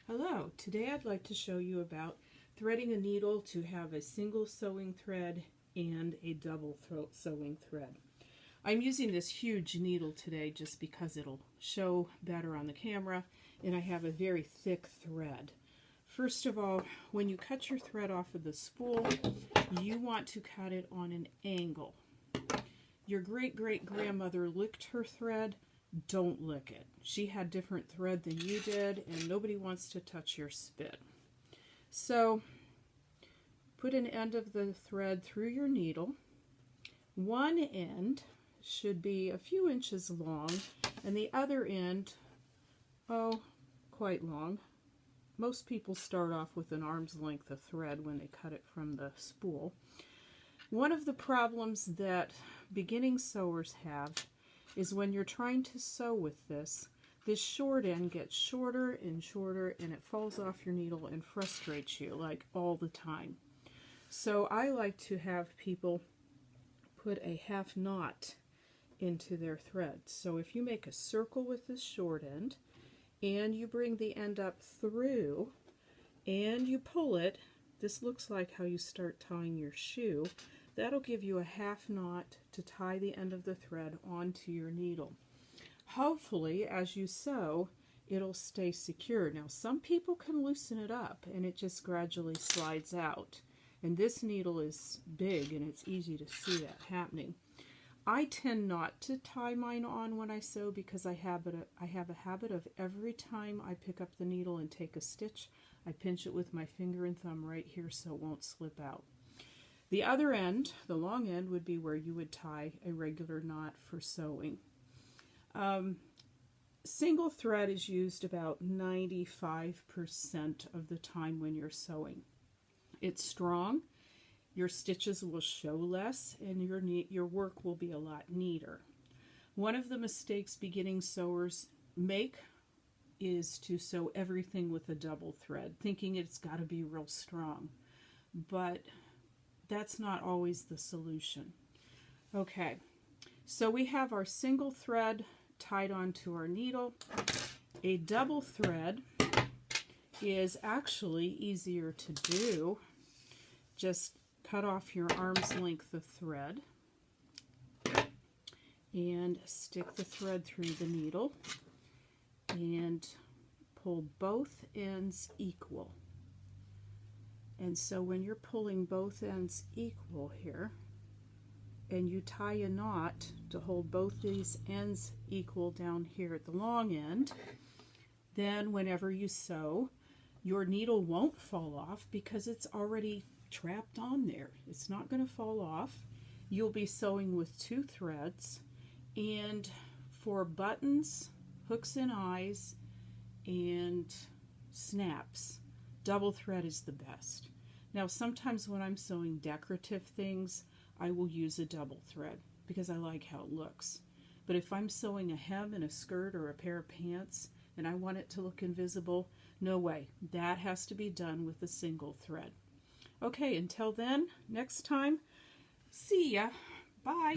Hello, today I'd like to show you about threading a needle to have a single sewing thread and a double sewing thread. I'm using this huge needle today just because it'll show better on the camera, and I have a very thick thread. First of all, when you cut your thread off of the spool, you want to cut it on an angle. Your great-great-grandmother licked her thread. Don't lick it. She had different thread than you did, and nobody wants to touch your spit. So put an end of the thread through your needle. One end should be a few inches long, and the other end, quite long. Most people start off with an arm's length of thread when they cut it from the spool. One of the problems that beginning sewers have is when you're trying to sew with this short end gets shorter and shorter, and it falls off your needle and frustrates you like all the time. So I like to have people put a half knot into their thread. So if you make a circle with this short end and you bring the end up through and you pull it, this looks like how you start tying your shoe. That'll give you a half knot to tie the end of the thread onto your needle. Hopefully, as you sew, it'll stay secure. Now, some people can loosen it up and it just gradually slides out. And this needle is big and it's easy to see that happening. I tend not to tie mine on when I sew because I have a habit of every time I pick up the needle and take a stitch, I pinch it with my finger and thumb right here so it won't slip out. The other end, the long end, would be where you would tie a regular knot for sewing. Single thread is used about 95% of the time when you're sewing. It's strong, your stitches will show less, and your work will be a lot neater. One of the mistakes beginning sewers make is to sew everything with a double thread, thinking it's got to be real strong. But that's not always the solution. Okay, so we have our single thread tied onto our needle. A double thread is actually easier to do. Just cut off your arm's length of thread and stick the thread through the needle and pull both ends equal. And so when you're pulling both ends equal here, and you tie a knot to hold both these ends equal down here at the long end, then whenever you sew, your needle won't fall off because it's already trapped on there. It's not going to fall off. You'll be sewing with two threads, and for buttons, hooks and eyes, and snaps, double thread is the best. Now sometimes when I'm sewing decorative things, I will use a double thread because I like how it looks. But if I'm sewing a hem in a skirt or a pair of pants and I want it to look invisible, no way. That has to be done with a single thread. Okay, until then, next time, see ya. Bye.